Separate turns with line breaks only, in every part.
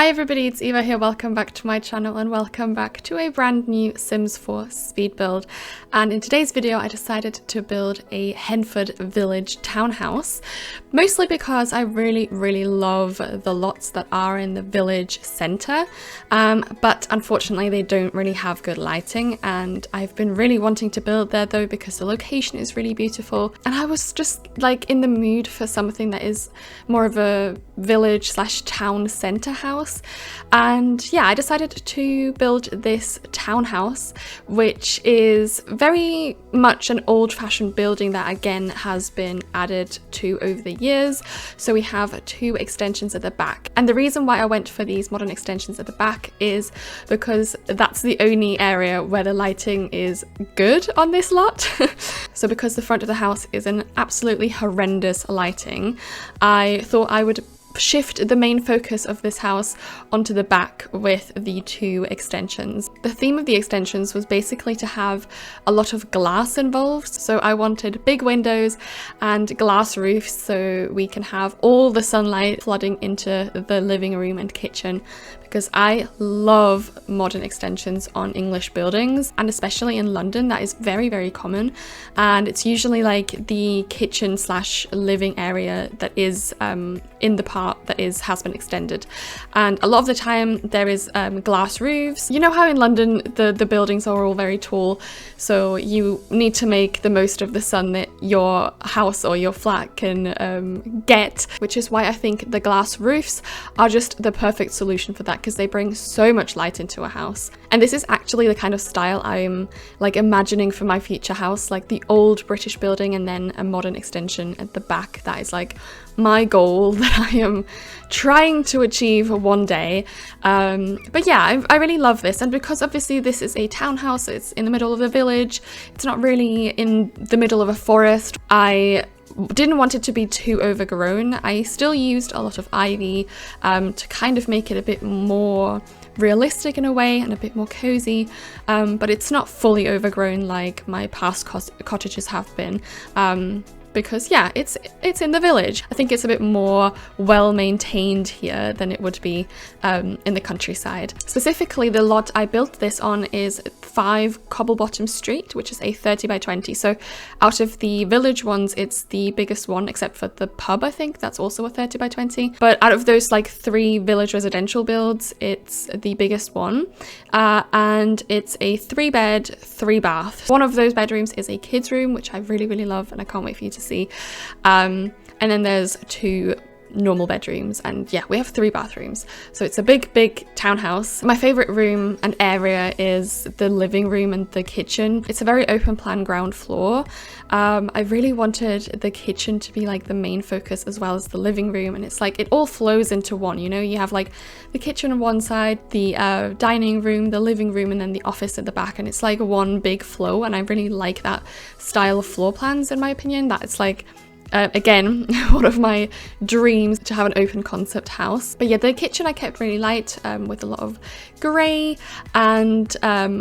Hi everybody, it's Eva here. Welcome back to my channel and welcome back to a brand new Sims 4 speed build. And in today's video I decided to build a Henford village townhouse, mostly because I really love the lots that are in the village centre, but unfortunately they don't really have good lighting, and I've been really wanting to build there though because the location is really beautiful, and I was just like in the mood for something that is more of a village slash town centre house. And yeah, I decided to build this townhouse, which is very much an old-fashioned building that again has been added to over the years. So we have two extensions at the back, and the reason why I went for these modern extensions at the back is because that's the only area where the lighting is good on this lot. So because the front of the house is an absolutely horrendous lighting, I thought I would shift the main focus of this house onto the back with the two extensions. The theme of the extensions was basically to have a lot of glass involved, so I wanted big windows and glass roofs so we can have all the sunlight flooding into the living room and kitchen, because I love modern extensions on English buildings, and especially in London that is very common, and it's usually like the kitchen slash living area that is in the part that has been extended, and a lot of the time there is glass roofs. You know how in London the buildings are all very tall, so you need to make the most of the sun that your house or your flat can get, which is why I think the glass roofs are just the perfect solution for that, because they bring so much light into a house. And this is actually the kind of style I'm like imagining for my future house, like the old British building and then a modern extension at the back. That is like my goal that I am trying to achieve one day. But yeah, I really love this, and because obviously this is a townhouse, it's in the middle of a village, it's not really in the middle of a forest, I didn't want it to be too overgrown. I still used a lot of ivy to kind of make it a bit more realistic in a way and a bit more cozy, but it's not fully overgrown like my past cottages have been. Because yeah, it's in the village. I think it's a bit more well maintained here than it would be in the countryside. Specifically, the lot I built this on is 5 Cobblebottom Street, which is a 30 by 20. So out of the village ones, it's the biggest one, except for the pub, I think that's also a 30 by 20. But out of those like 3 village residential builds, it's the biggest one, and it's a 3-bed, 3-bath. One of those bedrooms is a kids' room, which I really love, and I can't wait for you to see. And then there's 2 normal bedrooms, and yeah, we have 3 bathrooms, so it's a big townhouse. My favorite room and area is the living room and the kitchen. It's a very open plan ground floor. I really wanted the kitchen to be like the main focus as well as the living room, and it's like it all flows into one, you know. You have like the kitchen on one side, the dining room, the living room, and then the office at the back, and it's like one big flow, and I really like that style of floor plans, in my opinion. That it's like again, one of my dreams to have an open concept house. But yeah, the kitchen I kept really light, with a lot of grey and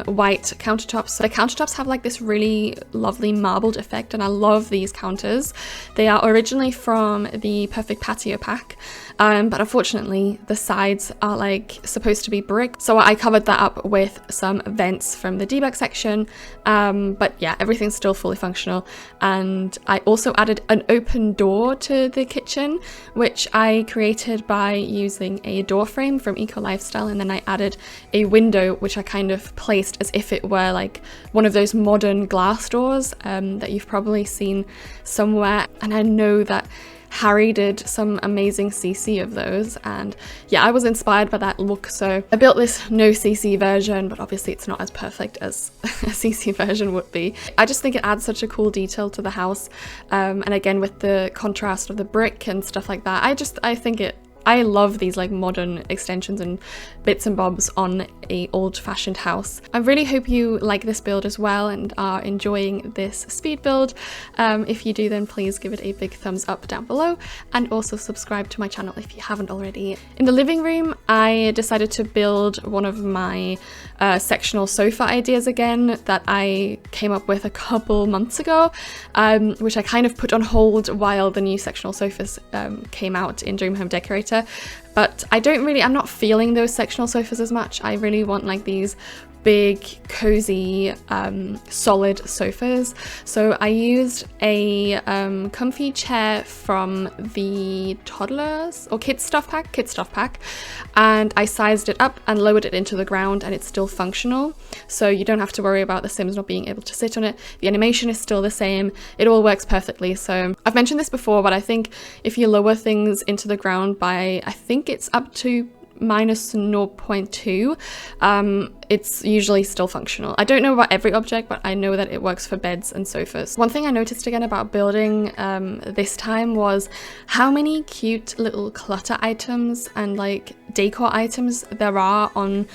white countertops. The countertops have like this really lovely marbled effect, and I love these counters. They are originally from the Perfect Patio pack, but unfortunately the sides are like supposed to be brick, so I covered that up with some vents from the debug section. But yeah, everything's still fully functional, and I also added an open door to the kitchen, which I created by using a door frame from Eco Lifestyle, and then I added a window which I kind of placed as if it were like one of those modern glass doors that you've probably seen somewhere, and I know that Harry did some amazing CC of those, and yeah, I was inspired by that look, so I built this no CC version, but obviously it's not as perfect as a CC version would be. I just think it adds such a cool detail to the house, and again with the contrast of the brick and stuff like that, I love these like modern extensions and bits and bobs on a old-fashioned house. I really hope you like this build as well and are enjoying this speed build. If you do, then please give it a big thumbs up down below, and also subscribe to my channel if you haven't already. In the living room, I decided to build one of my sectional sofa ideas again that I came up with a couple months ago, which I kind of put on hold while the new sectional sofas came out in Dream Home Decorator. but I'm not feeling those sectional sofas as much. I really want like these big, cozy, solid sofas. So I used a comfy chair from the toddlers or kids stuff pack, and I sized it up and lowered it into the ground, and it's still functional. So you don't have to worry about the Sims not being able to sit on it. The animation is still the same. It all works perfectly. So I've mentioned this before, but I think if you lower things into the ground by, I think it's up to minus 0.2, it's usually still functional. I don't know about every object, but I know that it works for beds and sofas. One thing I noticed again about building this time was how many cute little clutter items and like decor items there are on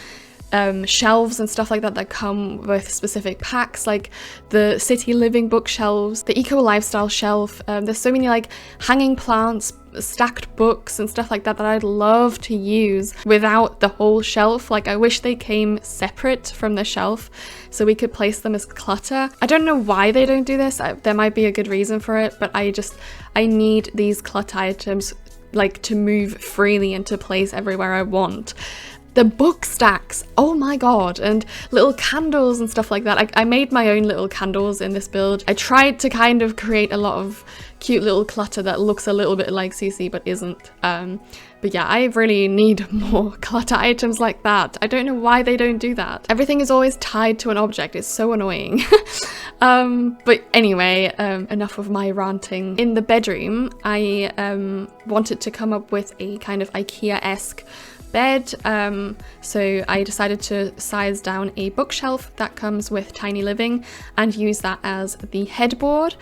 shelves and stuff like that that come with specific packs, like the city living bookshelves, the eco lifestyle shelf. There's so many like hanging plants, stacked books and stuff like that that I'd love to use without the whole shelf. Like I wish they came separate from the shelf so we could place them as clutter. I don't know why they don't do this. There might be a good reason for it, but I need these clutter items like to move freely and to place everywhere I want. The book stacks, oh my god, and little candles and stuff like that. I made my own little candles in this build. I tried to kind of create a lot of cute little clutter that looks a little bit like CC but isn't. But yeah, I really need more clutter items like that. I don't know why they don't do that. Everything is always tied to an object. It's so annoying. But anyway, enough of my ranting. In the bedroom, I wanted to come up with a kind of IKEA-esque bed, so I decided to size down a bookshelf that comes with Tiny Living and use that as the headboard,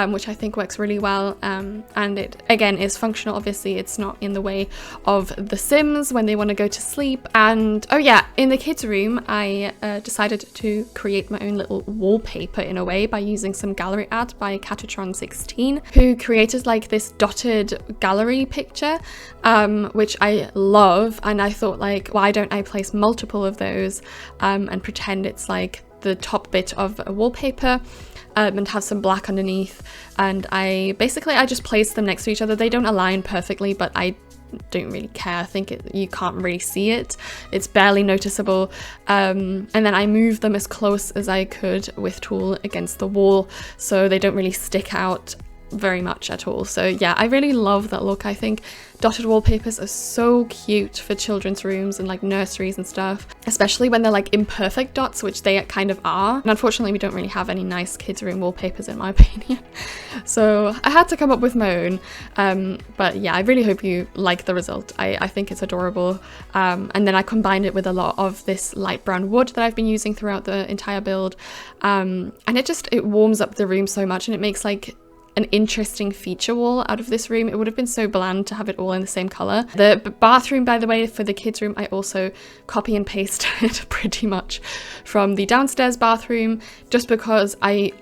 which I think works really well, and it again is functional. Obviously it's not in the way of the Sims when they want to go to sleep. And oh yeah, in the kids room I decided to create my own little wallpaper in a way by using some gallery art by Cattatron16, who created like this dotted gallery picture, which I love, and I thought like, why don't I place multiple of those and pretend it's like the top bit of a wallpaper, and have some black underneath. And I just placed them next to each other. They don't align perfectly, but I don't really care. I think you can't really see it. It's barely noticeable. And then I moved them as close as I could with Tool against the wall so they don't really stick out very much at all. So yeah, I really love that look. I think dotted wallpapers are so cute for children's rooms and like nurseries and stuff, especially when they're like imperfect dots, which they kind of are. And unfortunately we don't really have any nice kids room wallpapers in my opinion, so I had to come up with my own. But yeah, I really hope you like the result. I think it's adorable. And then I combined it with a lot of this light brown wood that I've been using throughout the entire build, and it warms up the room so much, and it makes like an interesting feature wall out of this room. It would have been so bland to have it all in the same color. The bathroom, by the way, for the kids room, I also copy and pasted pretty much from the downstairs bathroom, just because I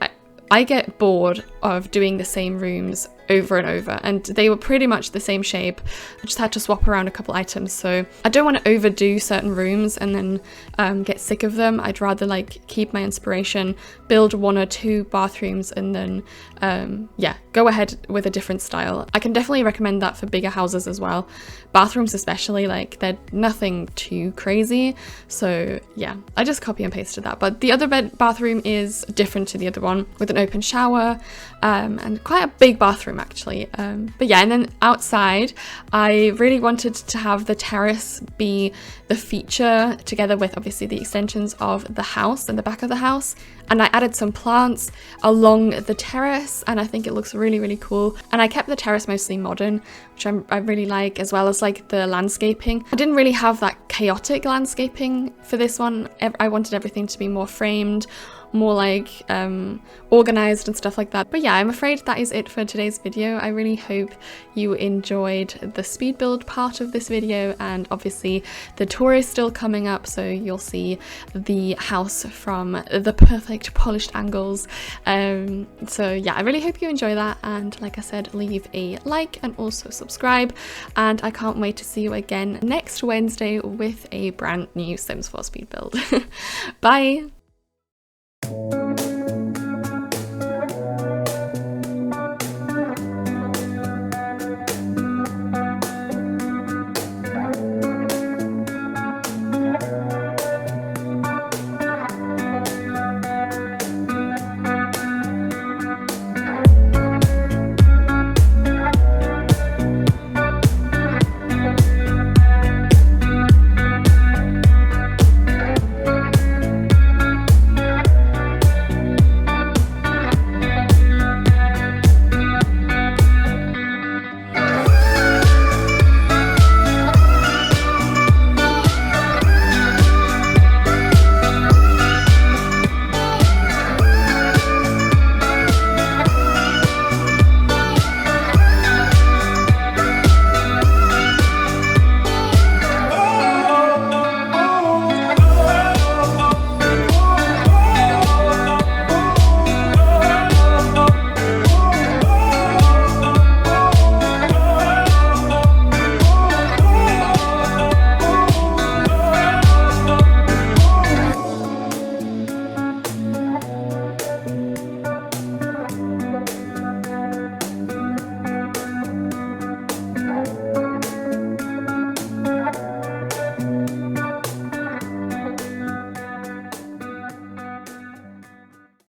get bored of doing the same rooms over and over, and they were pretty much the same shape. I just had to swap around a couple items, so I don't want to overdo certain rooms and then get sick of them. I'd rather like keep my inspiration, build 1 or 2 bathrooms, and then yeah, go ahead with a different style. I can definitely recommend that for bigger houses as well. Bathrooms especially, like they're nothing too crazy, so yeah, I just copy and pasted that. But the other bathroom is different to the other one, with an open shower and quite a big bathroom actually. But yeah, and then outside I really wanted to have the terrace be the feature, together with obviously the extensions of the house and the back of the house, and I added some plants along the terrace, and I think it looks really, really cool. And I kept the terrace mostly modern, which I really like, as well as like the landscaping. I didn't really have that chaotic landscaping for this one. I wanted everything to be more framed, more like organized and stuff like that. But yeah, I'm afraid that is it for today's video. I really hope you enjoyed the speed build part of this video, and obviously the tour is still coming up, so you'll see the house from the perfect polished angles. So yeah, I really hope you enjoy that, and like I said, leave a like and also subscribe, and I can't wait to see you again next Wednesday with a brand new Sims 4 speed build. Bye!